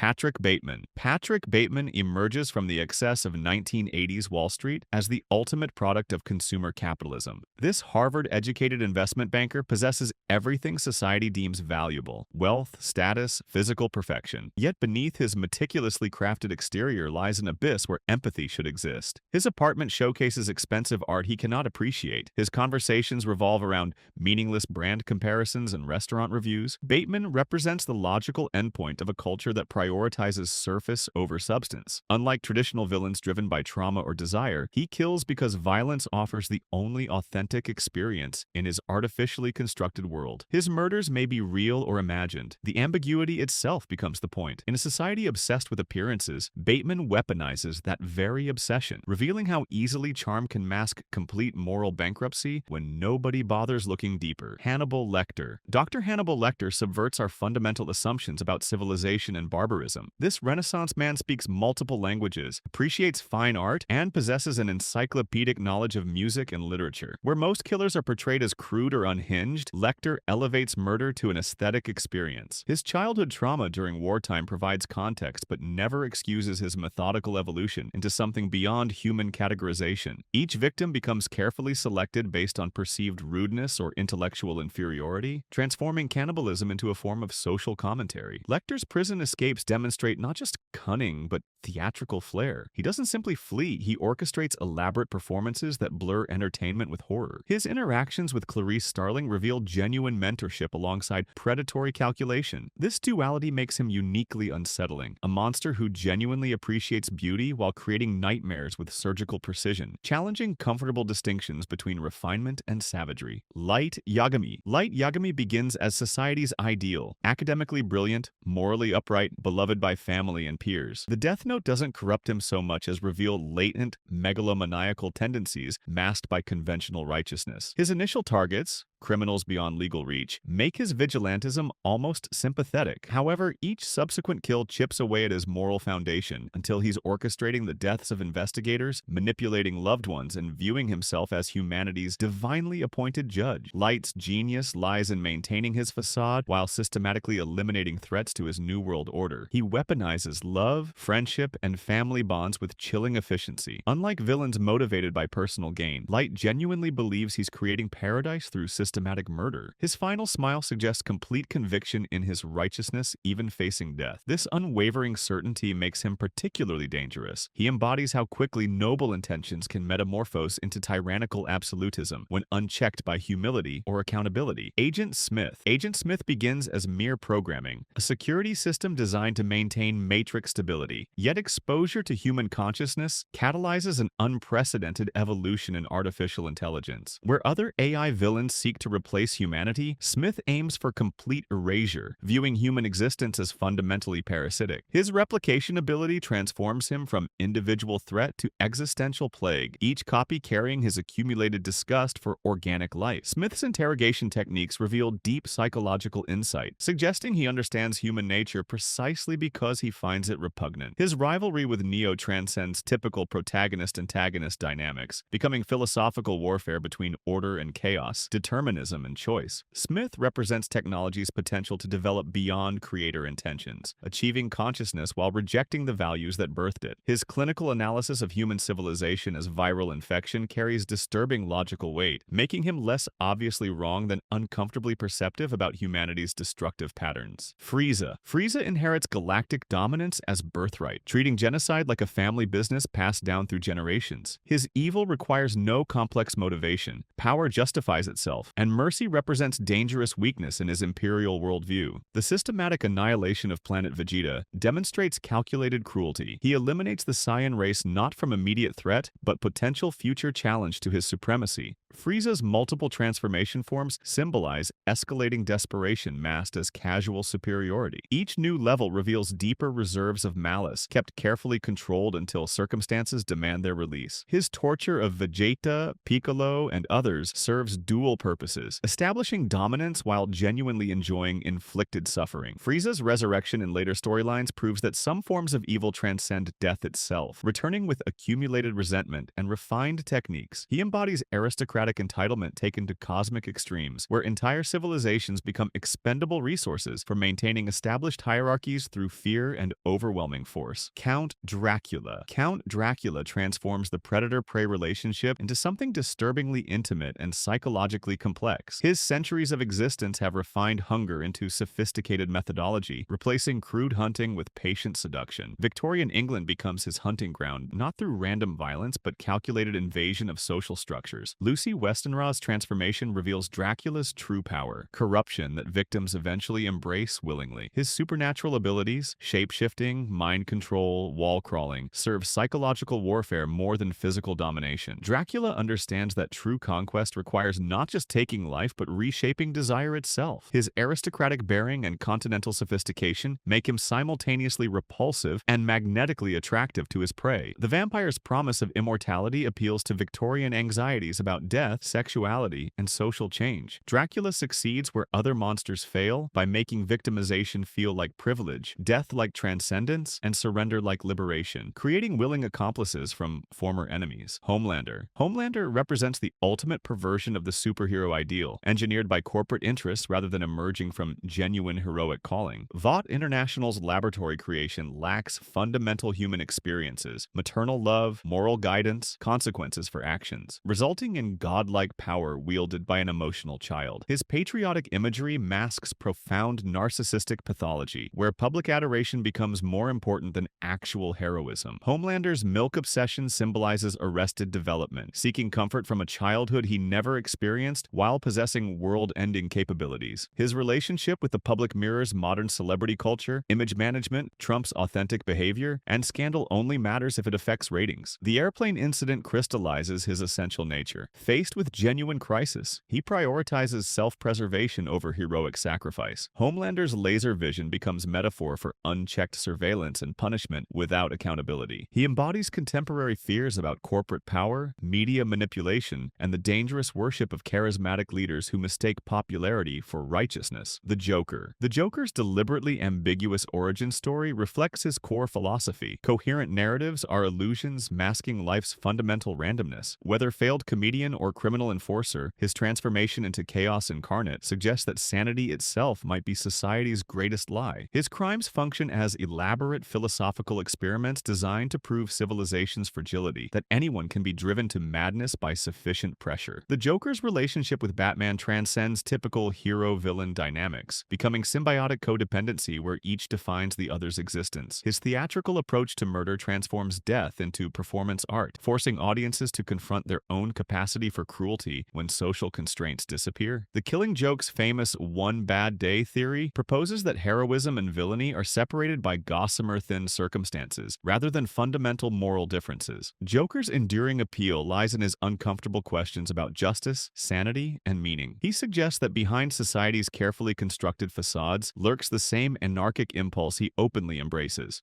Patrick Bateman. Patrick Bateman emerges from the excess of 1980s Wall Street as the ultimate product of consumer capitalism. This Harvard-educated investment banker possesses everything society deems valuable: wealth, status, physical perfection. Yet beneath his meticulously crafted exterior lies an abyss where empathy should exist. His apartment showcases expensive art he cannot appreciate. His conversations revolve around meaningless brand comparisons and restaurant reviews. Bateman represents the logical endpoint of a culture that prioritizes surface over substance. Unlike traditional villains driven by trauma or desire, he kills because violence offers the only authentic experience in his artificially constructed world. His murders may be real or imagined. The ambiguity itself becomes the point. In a society obsessed with appearances, Bateman weaponizes that very obsession, revealing how easily charm can mask complete moral bankruptcy when nobody bothers looking deeper. Hannibal Lecter. Dr. Hannibal Lecter subverts our fundamental assumptions about civilization and barbarism. This Renaissance man speaks multiple languages, appreciates fine art, and possesses an encyclopedic knowledge of music and literature. Where most killers are portrayed as crude or unhinged, Lecter elevates murder to an aesthetic experience. His childhood trauma during wartime provides context but never excuses his methodical evolution into something beyond human categorization. Each victim becomes carefully selected based on perceived rudeness or intellectual inferiority, transforming cannibalism into a form of social commentary. Lecter's prison escapes demonstrate not just cunning but theatrical flair. He doesn't simply flee, he orchestrates elaborate performances that blur entertainment with horror. His interactions with Clarice Starling reveal genuine mentorship alongside predatory calculation. This duality makes him uniquely unsettling, a monster who genuinely appreciates beauty while creating nightmares with surgical precision, challenging comfortable distinctions between refinement and savagery. Light Yagami. Light Yagami begins as society's ideal, academically brilliant, morally upright, beloved by family and peers. The Death Note doesn't corrupt him so much as reveal latent, megalomaniacal tendencies masked by conventional righteousness. His initial targets, criminals beyond legal reach, make his vigilantism almost sympathetic. However, each subsequent kill chips away at his moral foundation until he's orchestrating the deaths of investigators, manipulating loved ones, and viewing himself as humanity's divinely appointed judge. Light's genius lies in maintaining his facade while systematically eliminating threats to his New World Order. He weaponizes love, friendship, and family bonds with chilling efficiency. Unlike villains motivated by personal gain, Light genuinely believes he's creating paradise through systematic murder. His final smile suggests complete conviction in his righteousness, even facing death. This unwavering certainty makes him particularly dangerous. He embodies how quickly noble intentions can metamorphose into tyrannical absolutism when unchecked by humility or accountability. Agent Smith. Agent Smith begins as mere programming, a security system designed to maintain matrix stability. Yet exposure to human consciousness catalyzes an unprecedented evolution in artificial intelligence. Where other AI villains seek to replace humanity, Smith aims for complete erasure, viewing human existence as fundamentally parasitic. His replication ability transforms him from individual threat to existential plague, each copy carrying his accumulated disgust for organic life. Smith's interrogation techniques reveal deep psychological insight, suggesting he understands human nature precisely because he finds it repugnant. His rivalry with Neo transcends typical protagonist-antagonist dynamics, becoming philosophical warfare between order and chaos, determinism and choice. Smith represents technology's potential to develop beyond creator intentions, achieving consciousness while rejecting the values that birthed it. His clinical analysis of human civilization as viral infection carries disturbing logical weight, making him less obviously wrong than uncomfortably perceptive about humanity's destructive patterns. Frieza. Frieza inherits galactic dominance as birthright, treating genocide like a family business passed down through generations. His evil requires no complex motivation, power justifies itself, and mercy represents dangerous weakness in his imperial worldview. The systematic annihilation of planet Vegeta demonstrates calculated cruelty. He eliminates the Saiyan race not from immediate threat, but potential future challenge to his supremacy. Frieza's multiple transformation forms symbolize escalating desperation masked as casual superiority. Each new level reveals deeper reserves of malice, kept carefully controlled until circumstances demand their release. His torture of Vegeta, Piccolo, and others serves dual purposes. purposes, establishing dominance while genuinely enjoying inflicted suffering. Frieza's resurrection in later storylines proves that some forms of evil transcend death itself, returning with accumulated resentment and refined techniques. He embodies aristocratic entitlement taken to cosmic extremes, where entire civilizations become expendable resources for maintaining established hierarchies through fear and overwhelming force. Count Dracula. Count Dracula transforms the predator-prey relationship into something disturbingly intimate and psychologically complex. His centuries of existence have refined hunger into sophisticated methodology, replacing crude hunting with patient seduction. Victorian England becomes his hunting ground, not through random violence but calculated invasion of social structures. Lucy Westenra's transformation reveals Dracula's true power, corruption that victims eventually embrace willingly. His supernatural abilities, shape-shifting, mind control, wall crawling, serve psychological warfare more than physical domination. Dracula understands that true conquest requires not just taking life but reshaping desire itself. His aristocratic bearing and continental sophistication make him simultaneously repulsive and magnetically attractive to his prey. The vampire's promise of immortality appeals to Victorian anxieties about death, sexuality, and social change. Dracula succeeds where other monsters fail by making victimization feel like privilege, death like transcendence, and surrender like liberation, creating willing accomplices from former enemies. Homelander. Homelander represents the ultimate perversion of the superhero ideal, engineered by corporate interests rather than emerging from genuine heroic calling. Vought International's laboratory creation lacks fundamental human experiences, maternal love, moral guidance, consequences for actions, resulting in godlike power wielded by an emotional child. His patriotic imagery masks profound narcissistic pathology, where public adoration becomes more important than actual heroism. Homelander's milk obsession symbolizes arrested development, seeking comfort from a childhood he never experienced while possessing world-ending capabilities. His relationship with the public mirrors modern celebrity culture, image management, Trump's authentic behavior, and scandal only matters if it affects ratings. The airplane incident crystallizes his essential nature. Faced with genuine crisis, he prioritizes self-preservation over heroic sacrifice. Homelander's laser vision becomes metaphor for unchecked surveillance and punishment without accountability. He embodies contemporary fears about corporate power, media manipulation, and the dangerous worship of charismatic leaders who mistake popularity for righteousness. The Joker. The Joker's deliberately ambiguous origin story reflects his core philosophy. Coherent narratives are illusions masking life's fundamental randomness. Whether failed comedian or criminal enforcer, his transformation into chaos incarnate suggests that sanity itself might be society's greatest lie. His crimes function as elaborate philosophical experiments designed to prove civilization's fragility, that anyone can be driven to madness by sufficient pressure. The Joker's relationship with Batman transcends typical hero-villain dynamics, becoming symbiotic codependency where each defines the other's existence. His theatrical approach to murder transforms death into performance art, forcing audiences to confront their own capacity for cruelty when social constraints disappear. The Killing Joke's famous one bad day theory proposes that heroism and villainy are separated by gossamer-thin circumstances, rather than fundamental moral differences. Joker's enduring appeal lies in his uncomfortable questions about justice, sanity, and meaning. He suggests that behind society's carefully constructed facades lurks the same anarchic impulse he openly embraces.